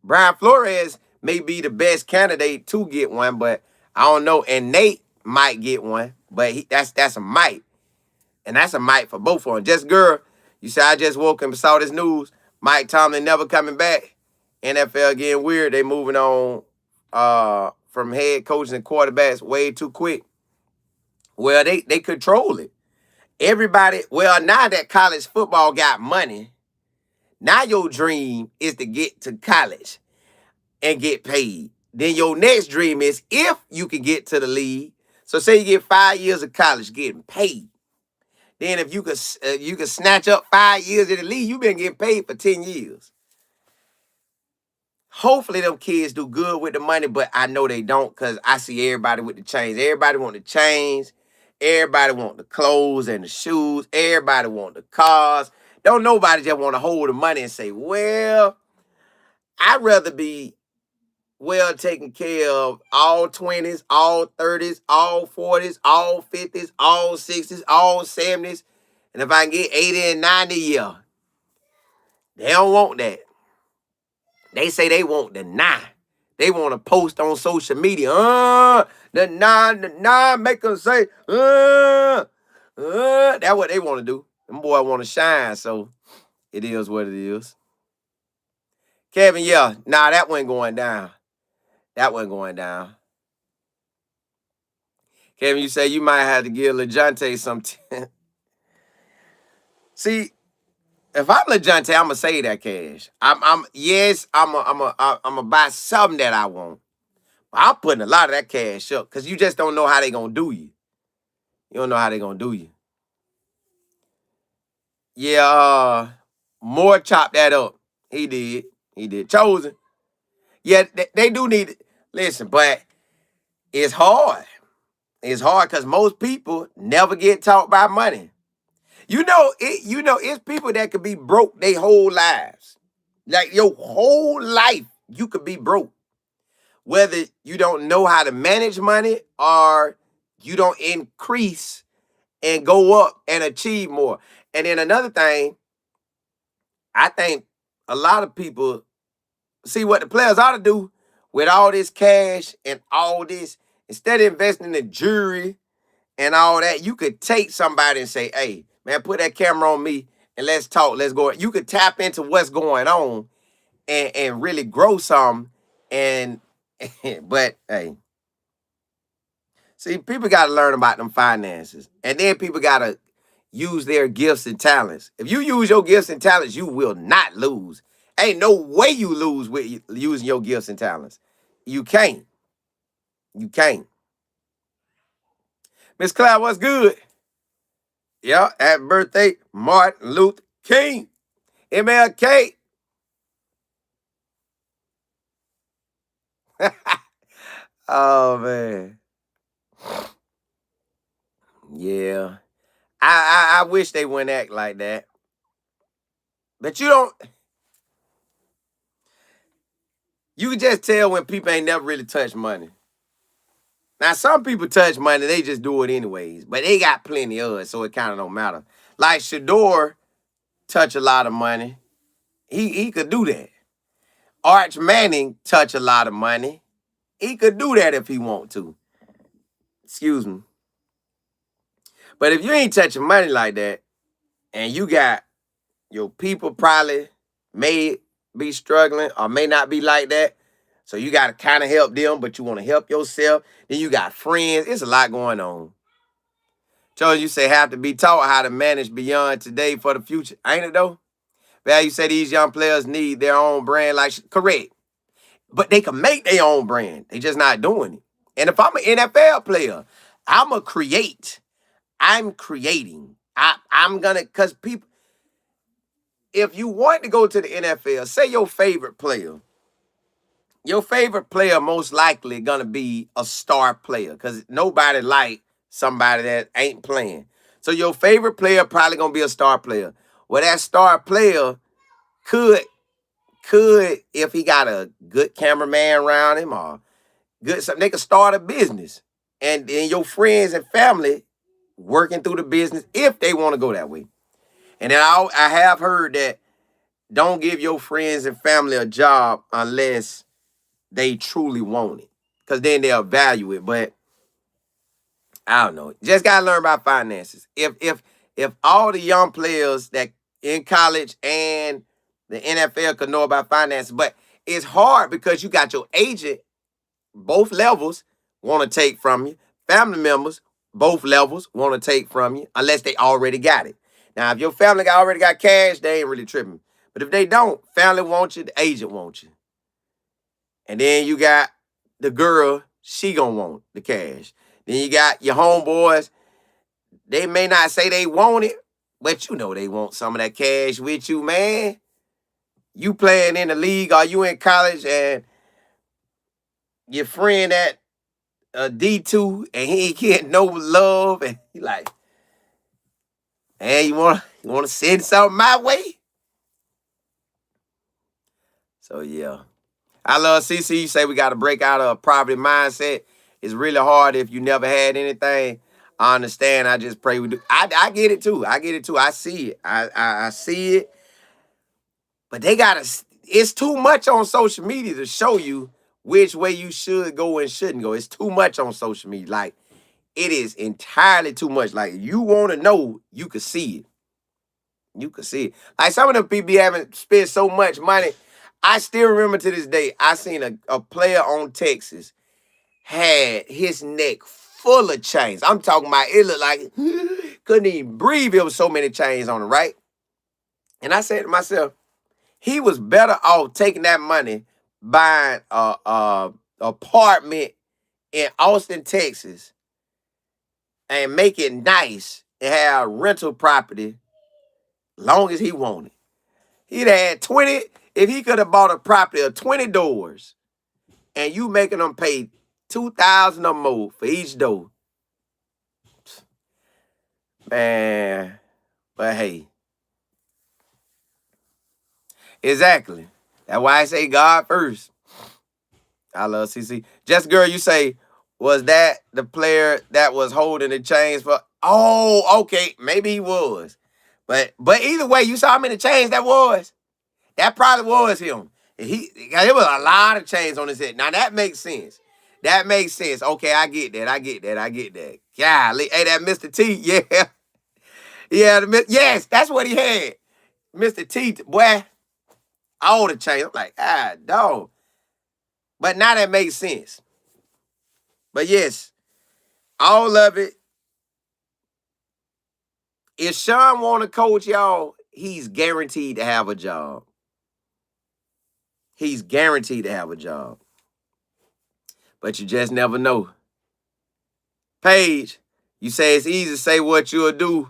Speaker 1: Brian Flores may be the best candidate to get one, but I don't know. And Nate might get one, but that's a might. And that's a might for both of them. Just girl, you say I just woke up and saw this news. Mike Tomlin never coming back. NFL getting weird. They moving on from head coaches and quarterbacks way too quick. Well, they control it. Everybody, well, now that college football got money, now your dream is to get to college and get paid. Then your next dream is if you can get to the league. So say you get 5 years of college getting paid. Then if you could snatch up 5 years in the league, you've been getting paid for 10 years. Hopefully them kids do good with the money, but I know they don't because I see everybody with the chains. Everybody want the chains. Everybody want the clothes and the shoes. Everybody want the cars. Don't nobody just want to hold the money and say, well, I'd rather be well taken care of all 20s, all 30s, all 40s, all 50s, all 60s, all 70s. And if I can get 80 and 90 a year, they don't want that. They say they want the 9. They want to post on social media. The 9, make them say, That's what they want to do. Them boy want to shine, so it is what it is. Kevin, that wasn't going down. That wasn't going down. Kevin, you say you might have to give LeJounte some. See, if I'm LeJounte, I'm gonna save that cash. I'm gonna buy something that I want. I'm putting a lot of that cash up because you just don't know how they gonna do you. You don't know how they gonna do you. Yeah, Moore chopped that up. He did. Chosen. Yeah, they do need it. Listen, but it's hard. It's hard because most people never get taught by money. It's people that could be broke their whole lives. Like your whole life, you could be broke. Whether you don't know how to manage money or you don't increase and go up and achieve more. And then another thing, I think a lot of people see what the players ought to do with all this cash and all this. Instead of investing in the jewelry and all that, you could take somebody and say, hey, man, put that camera on me and let's talk. Let's go. You could tap into what's going on and really grow some. And but hey, see, people got to learn about them finances, and then people got to use their gifts and talents. If you use your gifts and talents, you will not lose. Ain't no way you lose with using your gifts and talents. You can't. You can't. Miss Cloud, what's good? Yeah, happy birthday, Martin Luther King. MLK. Oh man. Yeah. I wish they wouldn't act like that. But you can just tell when people ain't never really touched money. Now some people touch money, they just do it anyways. But they got plenty of it, so it kind of don't matter. Like Shador touch a lot of money. He could do that. Arch Manning touch a lot of money. He could do that if he want to. Excuse me. But if you ain't touching money like that, and you got your people probably may be struggling or may not be like that, so you got to kind of help them, but you want to help yourself. Then you got friends. It's a lot going on. Chose you say have to be taught how to manage beyond today for the future. Ain't it though? Well, you say these young players need their own brand. Correct. But they can make their own brand. They just not doing it. And if I'm an NFL player, I'm a create. I'm creating. I'm gonna, because people, if you want to go to the NFL, say your favorite player most likely gonna be a star player because nobody like somebody that ain't playing. So your favorite player probably gonna be a star player. Well, that star player could, if he got a good cameraman around him or good something, they could start a business. And then your friends and family working through the business if they want to go that way. And then I have heard that don't give your friends and family a job unless they truly want it. Because then they'll value it. But I don't know. Just gotta learn about finances. If all the young players that in college and the NFL could know about finances, but it's hard because you got your agent, both levels, want to take from you. Family members, both levels, want to take from you, unless they already got it. Now, if your family already got cash, they ain't really tripping. But if they don't, family wants you, the agent wants you. And then you got the girl, she gonna want the cash. Then you got your homeboys, they may not say they want it, but you know they want some of that cash with you, man. You playing in the league or you in college and your friend at D2 and he ain't getting no love and he like, hey, you wanna send something my way? So yeah. I love CC. You say we got to break out of a poverty mindset. It's really hard if you never had anything. I understand. I just pray we do. I get it too. I get it too. I see it. I see it. But they gotta. It's too much on social media to show you which way you should go and shouldn't go. It's too much on social media. Like it is entirely too much. Like you want to know, you can see it. You can see it. Like some of them people be having spent so much money. I still remember to this day, I seen a player on Texas had his neck full of chains. I'm talking about it looked like couldn't even breathe. There was so many chains on it, right? And I said to myself, he was better off taking that money, buying a apartment in Austin, Texas, and make it nice and have rental property long as he wanted. He'd had 20, if he could have bought a property of 20 doors and you making them pay $2,000 or more for each door. Man, but hey. Exactly. That's why I say God first. I love CC. Just girl, you say, was that the player that was holding the chains for? Oh, okay. Maybe he was. But either way, you saw how many chains that was? That probably was him. There was a lot of chains on his head. Now that makes sense. That makes sense. Okay, I get that. Golly. Hey, that Mr. T, yeah. Yeah, yes, that's what he had. Mr. T, boy, all the change. I'm like, dog. But now that makes sense. But yes, all of it. If Sean want to coach y'all, he's guaranteed to have a job. He's guaranteed to have a job. But you just never know. Paige, you say it's easy to say what you'll do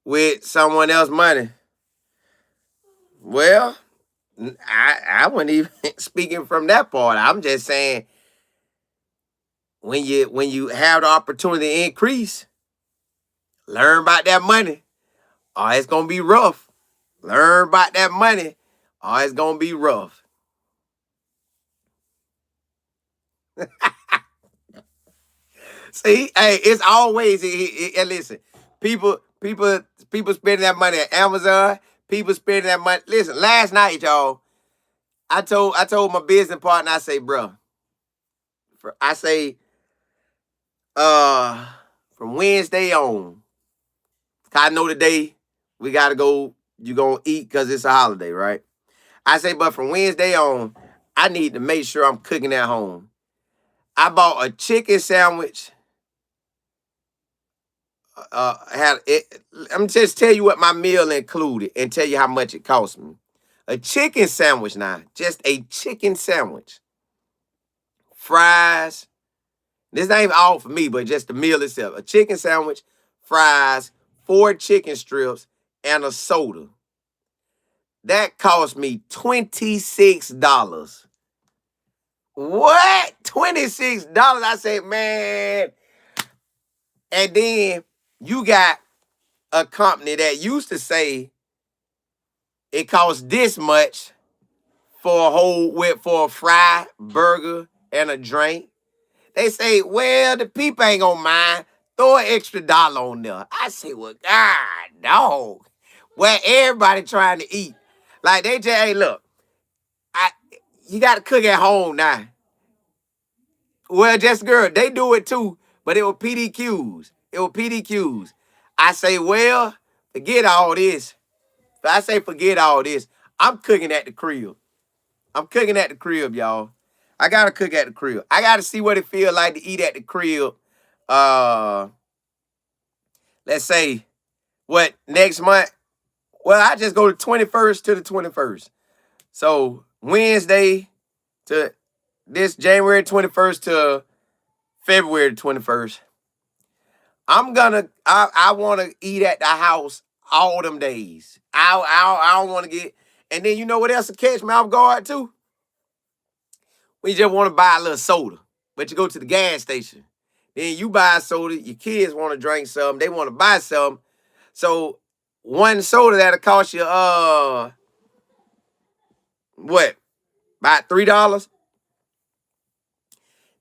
Speaker 1: with someone else's money. Well, I wasn't even speaking from that part. I'm just saying when you have the opportunity to increase, learn about that money. Or it's gonna be rough. Learn about that money, or it's gonna be rough. See, hey, it's always and listen, people spending that money at Amazon. People spending that money. Listen, last night, y'all, I told my business partner, I say, bro, I say, from Wednesday on, 'cause I know today we gotta go. You gonna eat because it's a holiday, right? I say, but from Wednesday on, I need to make sure I'm cooking at home. I bought a chicken sandwich. Had it. Let me just tell you what my meal included and tell you how much it cost me. A chicken sandwich now, just a chicken sandwich, fries. This ain't even all for me, but just the meal itself. A chicken sandwich, fries, 4 chicken strips, and a soda. That cost me $26. What? $26? I said, man. And then you got a company that used to say it costs this much for a fry, burger, and a drink. They say, well, the people ain't gonna mind. Throw an extra dollar on there. I say, well, God, dog. Well, everybody trying to eat. Like they just, hey, look, you gotta cook at home now. Well, just girl, they do it too, but it was PDQs. It was PDQs. I say, well, forget all this. I say, forget all this. I'm cooking at the crib. I'm cooking at the crib, y'all. I gotta cook at the crib. I gotta see what it feel like to eat at the crib. Uh, let's say what next month. Well, I just go to 21st to the 21st. So Wednesday to this January 21st to February 21st. I want to eat at the house all them days. I don't want to get. And then you know what else to catch me off guard too? We just want to buy a little soda, but you go to the gas station. Then you buy a soda. Your kids want to drink some. They want to buy some. So one soda that'll cost you what? About $3.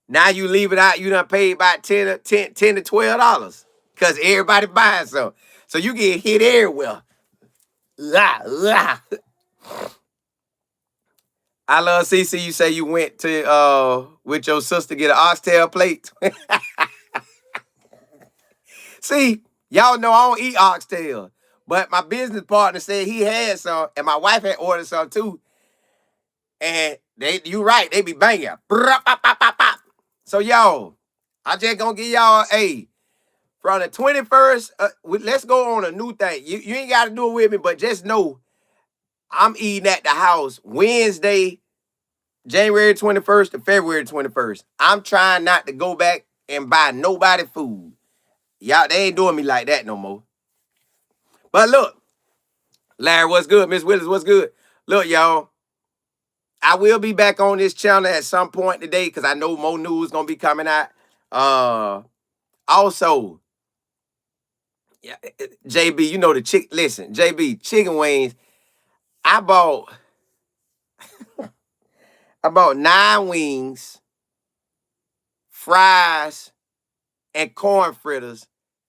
Speaker 1: Now you leave it out. You done paid about $10 to $12 because everybody buying some. So you get hit everywhere. La la. I love CC. You say you went to with your sister get an oxtail plate. See, y'all know I don't eat oxtail, but my business partner said he had some, and my wife had ordered some too. And you right, they be banging. So y'all, I just gonna give y'all from the 21st. Let's go on a new thing. You ain't gotta do it with me, but just know I'm eating at the house Wednesday, January 21st to February 21st. I'm trying not to go back and buy nobody food. Y'all, they ain't doing me like that no more. But look, Larry, what's good? Miss Willis, what's good? Look, y'all, I will be back on this channel at some point today because I know more news gonna be coming out. Also, yeah, JB, you know the chick. Listen, JB, chicken wings. I bought 9 wings, fries, and corn fritters,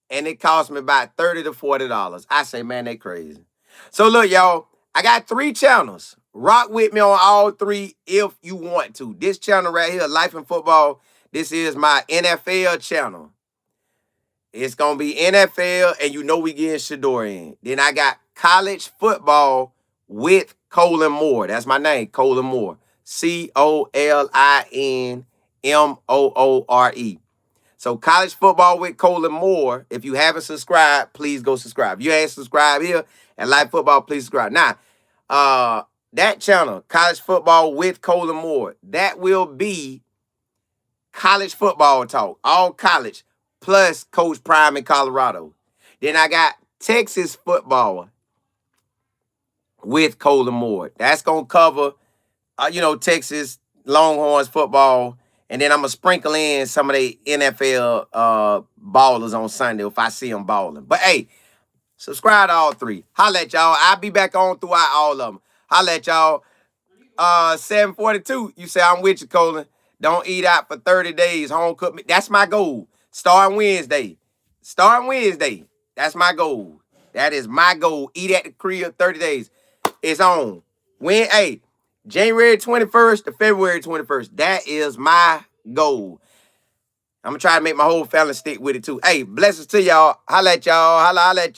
Speaker 1: and it cost me about $30 to $40. I say, man, they crazy. So look, y'all, I got 3 channels. Rock with me on all 3 if you want to. This channel right here, Life in Football, this is my NFL channel. It's going to be NFL, and you know we getting Shador in. Then I got college football with Colin Moore. That's my name, Colin Moore. COLINMOORE. So college football with Colin Moore. If you haven't subscribed, please go subscribe. If you ain't subscribed here and like football, please subscribe. Now, that channel, college football with Colin Moore, that will be college football talk, all college, plus Coach Prime in Colorado. Then I got Texas football with Colin Moore. That's going to cover, Texas Longhorns football. And then I'm going to sprinkle in some of the NFL ballers on Sunday if I see them balling. But, hey, subscribe to all three. Holla at y'all. I'll be back on throughout all of them. Holla at y'all. 742, you say, I'm with you, Colin. Don't eat out for 30 days. Home cook me. That's my goal. Starting Wednesday. That's my goal. That is my goal. Eat at the crib 30 days. It's on. January 21st to February 21st. That is my goal. I'm going to try to make my whole family stick with it, too. Hey, blessings to y'all. Holla at y'all. Holla at y'all.